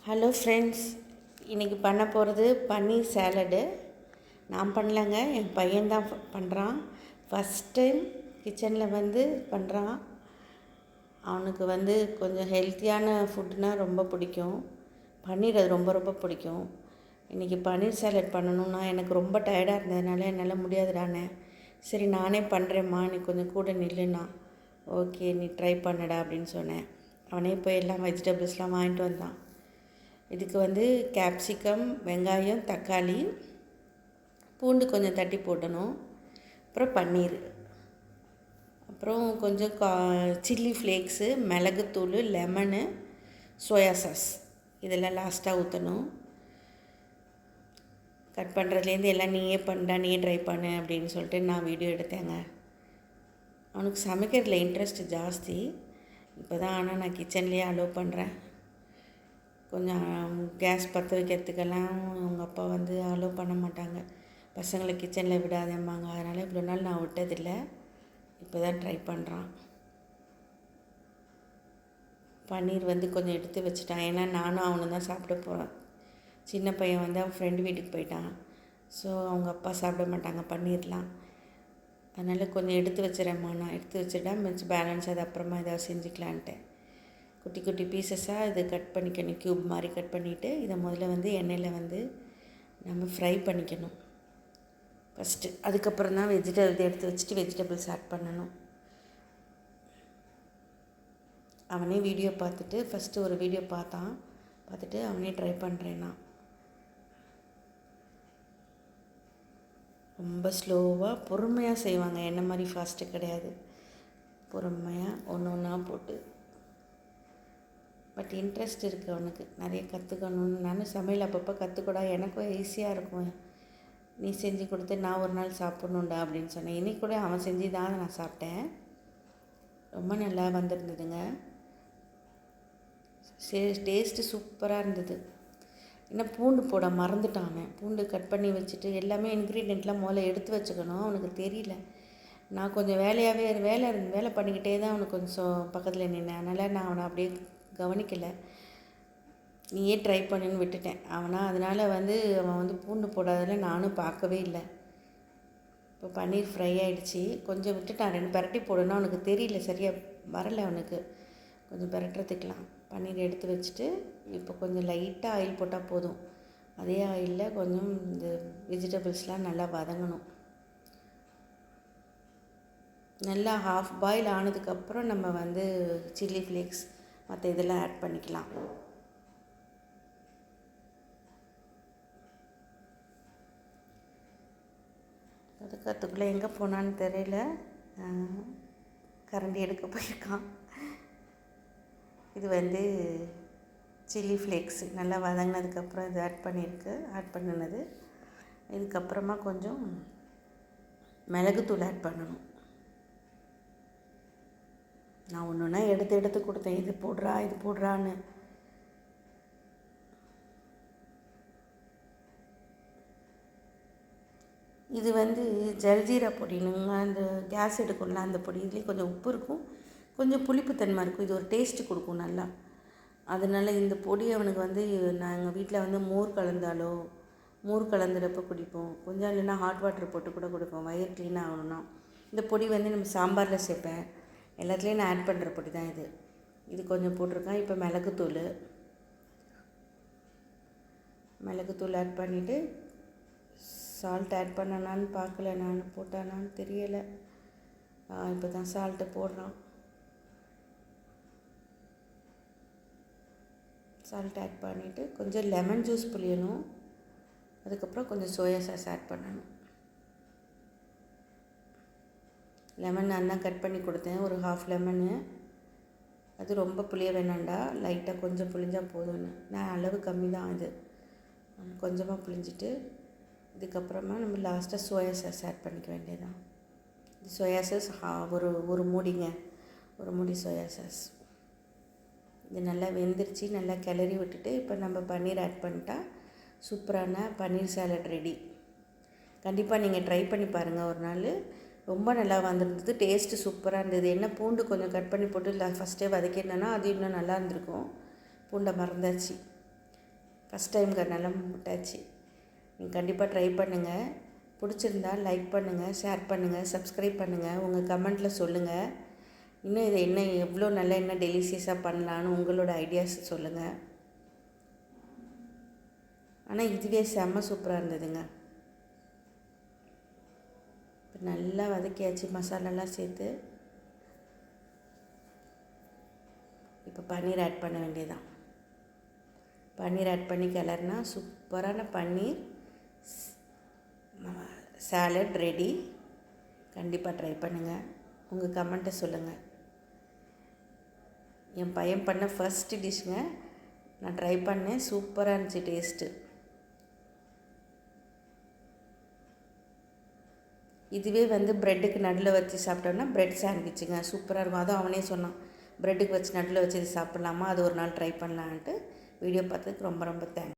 Hello friends, இன்றைக்கி பண்ண போகிறது பன்னீர் சேலடு. நான் பண்ணலங்க, என் பையன்தான் பண்ணுறான். ஃபஸ்ட் டைம் கிச்சனில் பண்ணுறான். அவனுக்கு கொஞ்சம் ஹெல்த்தியான ஃபுட்னால் ரொம்ப பிடிக்கும். பன்னீர் அது ரொம்ப ரொம்ப பிடிக்கும். இன்றைக்கி பன்னீர் சேலட் பண்ணணுன்னா எனக்கு ரொம்ப டயர்டாக இருந்ததுனால என்னால் முடியாதுடானே. சரி நானே பண்ணுறேம்மா, நீ கொஞ்சம் கூட நில்லுண்ணா. ஓகே, நீ ட்ரை பண்ணடா அப்படின்னு சொன்னேன். அவனே போய் எல்லாம் வெஜிடபிள்ஸ்லாம் வாங்கிட்டு வந்தான். இதுக்கு கேப்சிகம், வெங்காயம், தக்காளி, பூண்டு கொஞ்சம் தட்டி போடணும். அப்புறம் பன்னீர், அப்புறம் கொஞ்சம் சில்லி ஃப்ளேக்ஸு, மிளகுத்தூள், லெமனு, சோயா சாஸ் இதெல்லாம் லாஸ்ட்டாக ஊற்றணும். கட் பண்ணுறதுலேருந்து எல்லாம் நீயே பண்ணுடா, நீயே ட்ரை பண்ணு அப்படின்னு சொல்லிட்டு நான் வீடியோ எடுத்தேங்க. அவனுக்கு சமைக்கிறதுல இன்ட்ரெஸ்ட் ஜாஸ்தி. இப்போ தான் ஆனால் நான் கிச்சன்லேயே அலோவ் பண்ணுறேன். கொஞ்சம் கேஸ் பற்ற வைக்கிறதுக்கெல்லாம் அவங்க அப்பா அலோவ் பண்ண மாட்டாங்க. பசங்களை கிச்சனில் விடாதேம்பாங்க. அதனால் இவ்வளோ நாள் நான் விட்டதில்லை. இப்போ தான் ட்ரை பண்ணுறான். பன்னீர் கொஞ்சம் எடுத்து வச்சுட்டான். ஏன்னா நானும் அவனு தான் சாப்பிட போகிறேன். சின்ன பையன் அவன் ஃப்ரெண்டு வீட்டுக்கு போயிட்டான். ஸோ அவங்க அப்பா சாப்பிட மாட்டாங்க பன்னீர்லாம். அதனால் கொஞ்சம் எடுத்து வச்சுறேம்மா, நான் எடுத்து வச்சுட்டா மிச்சம் பேலன்ஸ் அது அப்புறமா ஏதாவது செஞ்சுக்கலான்ட்டு. குட்டி குட்டி பீசஸாக இது கட் பண்ணிக்கணும். க்யூப் மாதிரி கட் பண்ணிவிட்டு இதை முதல்ல எண்ணெயில் நம்ம ஃப்ரை பண்ணிக்கணும் ஃபஸ்ட்டு. அதுக்கப்புறம் தான் எடுத்து வச்சுட்டு வெஜிடபிள்ஸ் ஆட் பண்ணணும். அவனே வீடியோ பார்த்துட்டு ஃபஸ்ட்டு ஒரு வீடியோ பார்த்துட்டு அவனே ட்ரை பண்ணுறேன். நான் ரொம்ப ஸ்லோவாக பொறுமையாக செய்வாங்க. என்ன மாதிரி ஃபாஸ்ட்டு கிடையாது. பொறுமையாக ஒன்று ஒன்றா போட்டு. பட் இன்ட்ரெஸ்ட் இருக்குது அவனுக்கு, நிறைய கற்றுக்கணுன்னு. நானும் சமையல் அப்பப்போ கற்றுக்கூடா, எனக்கும் ஈஸியாக இருக்கும். நீ செஞ்சு கொடுத்து நான் ஒரு நாள் சாப்பிட்ணுண்டா அப்படின்னு சொன்னேன். இன்றைக்கி கூட அவன் செஞ்சு தான் நான் சாப்பிட்டேன். ரொம்ப நல்லா வந்திருந்ததுங்க. டேஸ்ட்டு சூப்பராக இருந்தது. ஏன்னா பூண்டு போட மறந்துட்டான் அவன். பூண்டு கட் பண்ணி வச்சுட்டு எல்லாமே இன்க்ரீடியண்ட்லாம் முதல்ல எடுத்து வச்சுக்கணும். அவனுக்கு தெரியல. நான் கொஞ்சம் வேலை பண்ணிக்கிட்டே தான் அவனுக்கு கொஞ்சம் பக்கத்தில் நின்னேன். அதனால் நான் அவனை அப்படியே கவனிக்கலை. நீயே ட்ரை பண்ணுன்னு விட்டுட்டேன். அதனால் அவன் பூண்டு போடாததில் நானும் பார்க்கவே இல்லை. இப்போ பன்னீர் ஃப்ரை ஆகிடுச்சி. கொஞ்சம் விட்டுட்டான். 2 பெரட்டி போடணும். அவனுக்கு தெரியல, சரியாக வரலை அவனுக்கு. கொஞ்சம் பெரட்டுறதுக்கலாம். பன்னீர் எடுத்து வச்சுட்டு இப்போ கொஞ்சம் லைட்டாக ஆயில் போட்டால் போதும். அதே ஆயிலில் கொஞ்சம் இந்த வெஜிடபிள்ஸ்லாம் நல்லா வதங்கணும். நல்லா ஹாஃப் பாயில் ஆனதுக்கப்புறம் நம்ம சில்லி ஃப்ளேக்ஸ் மற்ற இதெல்லாம் ஆட் பண்ணிக்கலாம். அதுக்குள்ளே எங்கே போனான்னு தெரியல. கரண்டி எடுக்க போயிருக்கான். இது சில்லி ஃப்ளேக்ஸு நல்லா வதங்கினதுக்கப்புறம் இது ஆட் பண்ணினது. இதுக்கப்புறமா கொஞ்சம் மிளகுத்தூள் ஆட் பண்ணணும். நான் ஒன்று ஒன்றா எடுத்து கொடுத்தேன். இது போடுறான்னு. இது ஜல்ஜீரா பொடினுங்க. அந்த கேஸ் எடுக்கும்ல அந்த பொடி. இதுலேயும் கொஞ்சம் உப்பு இருக்கும், கொஞ்சம் புளிப்புத்தன்மை இருக்கும். இது ஒரு டேஸ்ட்டு கொடுக்கும் நல்லா. அதனால் இந்த பொடி அவனுக்கு நாங்கள் வீட்டில் மோர் கலந்துறப்போ குடிப்போம். கொஞ்சம் இல்லைன்னா ஹாட் வாட்டர் போட்டு கூட கொடுப்போம், வயிறு க்ளீன் ஆகணும்னா. இந்த பொடி நம்ம சாம்பாரில் சேர்ப்பேன். எல்லாத்துலேயும் நான் ஆட் பண்ணுற பொடி தான் இது. இது கொஞ்சம் போட்டிருக்கேன். இப்போ மிளகுத்தூள் ஆட் பண்ணிவிட்டு சால்ட் ஆட் பண்ணனான்னு பார்க்கல, நான் போட்டானான்னு தெரியலை. இப்போ தான் சால்ட்டு போடுறான். சால்ட் ஆட் பண்ணிவிட்டு கொஞ்சம் லெமன் ஜூஸ் புளியணும். அதுக்கப்புறம் கொஞ்சம் சோயா சாஸ் ஆட் பண்ணணும். லெமன் நான் தான் கட் பண்ணி கொடுத்தேன், ஒரு ஹாஃப் லெமனு. அது ரொம்ப புளிய வேணாண்டா, லைட்டாக கொஞ்சம் புளிஞ்சால் போதும்னு. நான் அளவு கம்மி தான். இது கொஞ்சமாக புளிஞ்சிட்டு இதுக்கப்புறமா நம்ம லாஸ்ட்டாக சோயா சாஸ் ஆட் பண்ணிக்க வேண்டியதான். இது சோயா சாஸ் ஒரு மூடிங்க, ஒரு மூடி சோயா சாஸ். இது நல்லா வெந்துருச்சு. நல்லா கிளறி விட்டுட்டு இப்போ நம்ம பன்னீர் ஆட் பண்ணிட்டா சூப்பரான பன்னீர் சாலட் ரெடி. கண்டிப்பாக நீங்கள் ட்ரை பண்ணி பாருங்கள் ஒரு நாள். ரொம்ப நல்லா வந்திருந்தது. டேஸ்ட்டு சூப்பராக இருந்தது. என்ன பூண்டு கொஞ்சம் கட் பண்ணி போட்டு ஃபஸ்ட்டே வதக்கியிருந்தேன்னா அது இன்னும் நல்லா இருந்திருக்கும். பூண்டை மறந்தாச்சு. ஃபஸ்ட் டைம்ங்கிறனால விட்டாச்சு. நீங்கள் கண்டிப்பாக ட்ரை பண்ணுங்கள். பிடிச்சிருந்தா லைக் பண்ணுங்கள், ஷேர் பண்ணுங்கள், சப்ஸ்கிரைப் பண்ணுங்கள். உங்கள் கமெண்ட்டில் சொல்லுங்கள். இன்னும் இதை எவ்வளோ நல்லா டெலிஷியஸாக பண்ணலான்னு உங்களோட ஐடியாஸ் சொல்லுங்கள். ஆனால் இதுவே செம்ம சூப்பராக இருந்ததுங்க. இப்போ நல்லா வதக்கியாச்சு மசாலாலாம் சேர்த்து. இப்போ பன்னீர் ஆட் பண்ண வேண்டியதான். பன்னீர் ஆட் பண்ணி கிளறினா சூப்பரான பன்னீர் சாலட் ரெடி. கண்டிப்பாக ட்ரை பண்ணுங்கள். உங்கள் கமெண்ட்டை சொல்லுங்கள். என் பையன் பண்ண ஃபஸ்ட்டு டிஷ்ஷுங்க. நான் ட்ரை பண்ணேன், சூப்பராக இருந்துச்சு டேஸ்ட்டு. இதுவே ப்ரெட்டுக்கு நடுவில் வச்சு சாப்பிட்டோன்னா ப்ரெட் சாண்ட்விச்சுங்க, சூப்பராக இருக்கும். அதுவும் அவனே சொன்னான், ப்ரெட்டுக்கு வச்சு நடுவில் வச்சு இது சாப்பிட்லாமா, அது ஒரு நாள் ட்ரை பண்ணலான்ட்டு. வீடியோ பார்த்ததுக்கு ரொம்ப ரொம்ப தேங்க்ஸ்.